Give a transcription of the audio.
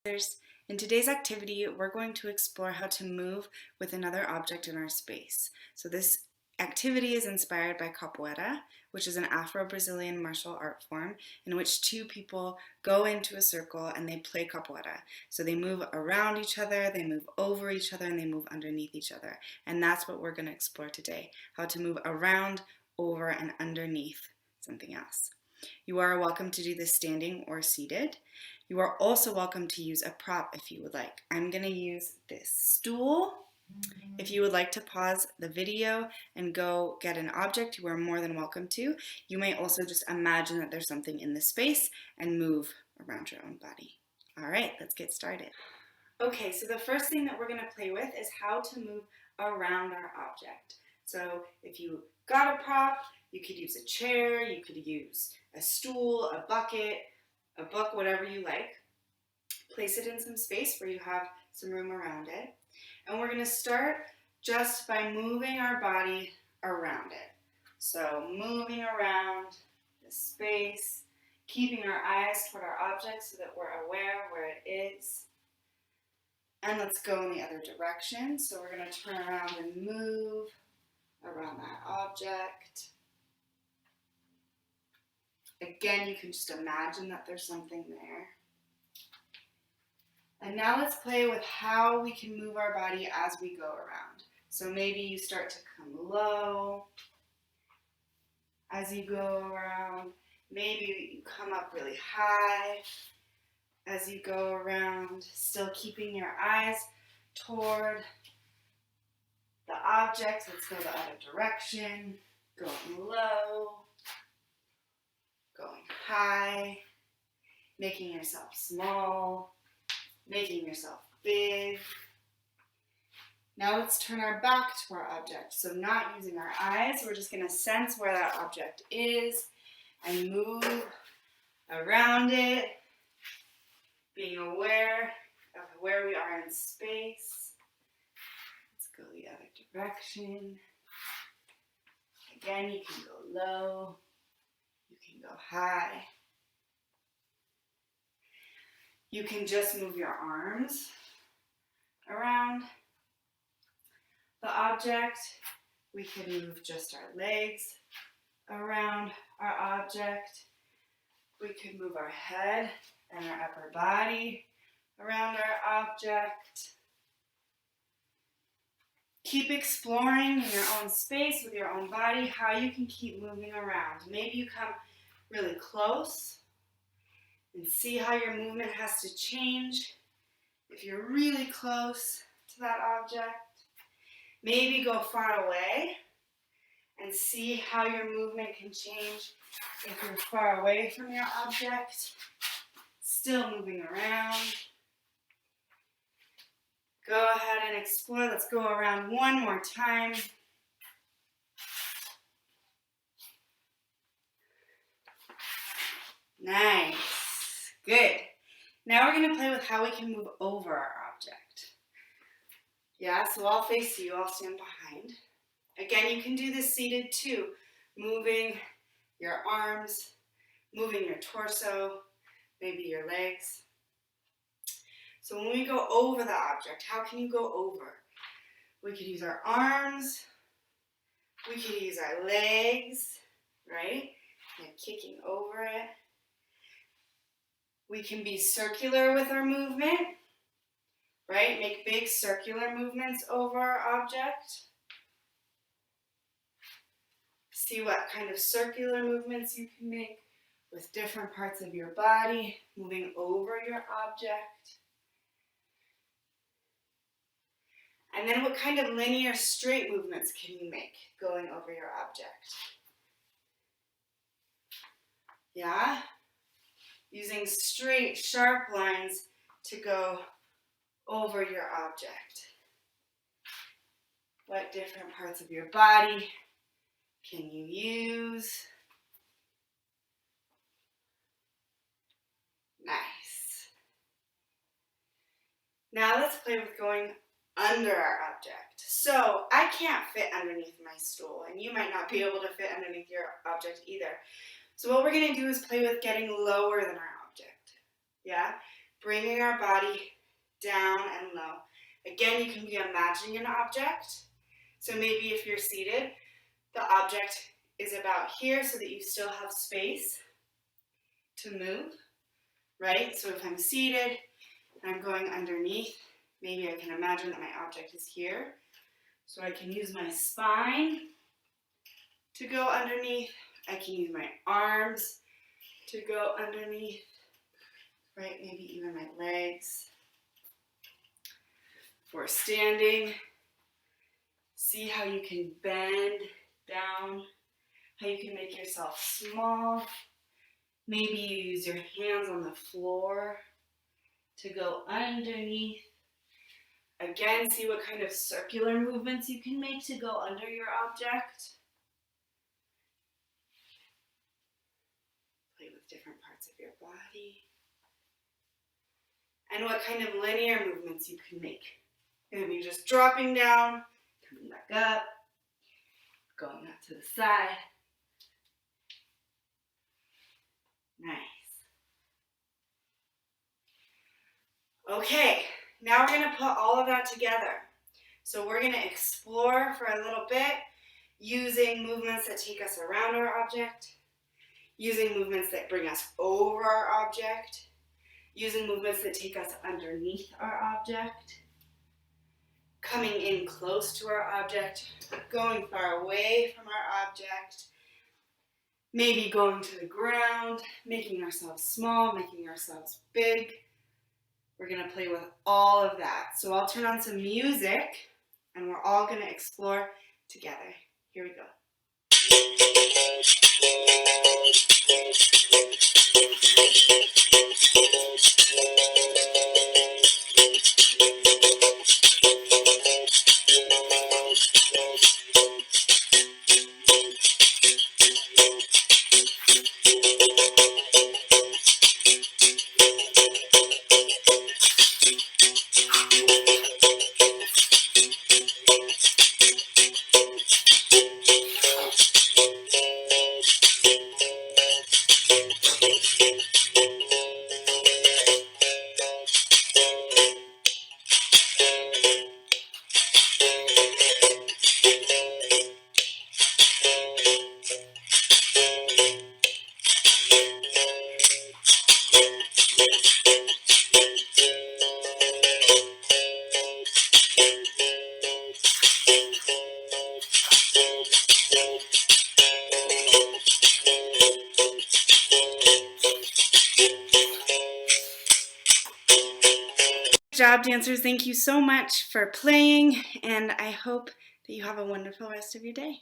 In today's activity, we're going to explore how to move with another object in our space. So this activity is inspired by capoeira, which is an Afro-Brazilian martial art form in which two people go into a circle and they play capoeira. So they move around each other, they move over each other, and they move underneath each other. And that's what we're going to explore today, how to move around, over, and underneath something else. You are welcome to do this standing or seated. You are also welcome to use a prop if you would like. I'm going to use this stool. If you would like to pause the video and go get an object, you are more than welcome to. You may also just imagine that there's something in the space and move around your own body. All right, let's get started. Okay, so the first thing that we're going to play with is how to move around our object. So if you got a prop, you could use a chair, you could use a stool, a bucket, a book, whatever you like. Place it in some space where you have some room around it. And we're going to start just by moving our body around it. So moving around the space, keeping our eyes toward our object so that we're aware where it is. And let's go in the other direction. So we're going to turn around and move around that object. Again, you can just imagine that there's something there. And now let's play with how we can move our body as we go around. So maybe you start to come low as you go around. Maybe you come up really high as you go around, still keeping your eyes toward the object. Let's go the other direction, going low, going high, making yourself small, making yourself big. Now let's turn our back to our object. So not using our eyes, we're just going to sense where that object is and move around it, being aware of where we are in space. Let's go the other direction. Again, you can go low, you can go high. You can just move your arms around the object. We can move just our legs around our object. We could move our head and our upper body around our object. Keep exploring in your own space with your own body how you can keep moving around. Maybe you come really close and see how your movement has to change if you're really close to that object. Maybe go far away and see how your movement can change if you're far away from your object, still moving around. Go ahead and explore. Let's go around one more time. Nice. Good. Now we're going to play with how we can move over our object. Yeah, so I'll face you, I'll stand behind. Again, you can do this seated too, moving your arms, moving your torso, maybe your legs. So when we go over the object, how can you go over? We could use our arms, we could use our legs, right? And kicking over it. We can be circular with our movement, right? Make big circular movements over our object. See what kind of circular movements you can make with different parts of your body, moving over your object. And then what kind of linear straight movements can you make going over your object? Yeah? Using straight, sharp lines to go over your object. What different parts of your body can you use? Nice. Now let's play with going under our object. So I can't fit underneath my stool, and you might not be able to fit underneath your object either. So what we're going to do is play with getting lower than our object. Yeah? bringing our body down and low. Again, you can be imagining an object. So maybe if you're seated, the object is about here so that you still have space to move, right? So if I'm seated and I'm going underneath, maybe I can imagine that my object is here. So I can use my spine to go underneath. I can use my arms to go underneath, right? Maybe even my legs. For standing, see how you can bend down, how you can make yourself small. Maybe you use your hands on the floor to go underneath. Again, see what kind of circular movements you can make to go under your object. Play with different parts of your body. And what kind of linear movements you can make. Maybe just dropping down, coming back up, going up to the side. Nice. Okay, now we're going to put all of that together. So we're going to explore for a little bit using movements that take us around our object, using movements that bring us over our object, using movements that take us underneath our object, coming in close to our object, going far away from our object, maybe going to the ground, making ourselves small, making ourselves big. We're going to play with all of that. So I'll turn on some music and we're all going to explore together. Here we go. Good job, dancers. Thank you so much for playing, and I hope that you have a wonderful rest of your day.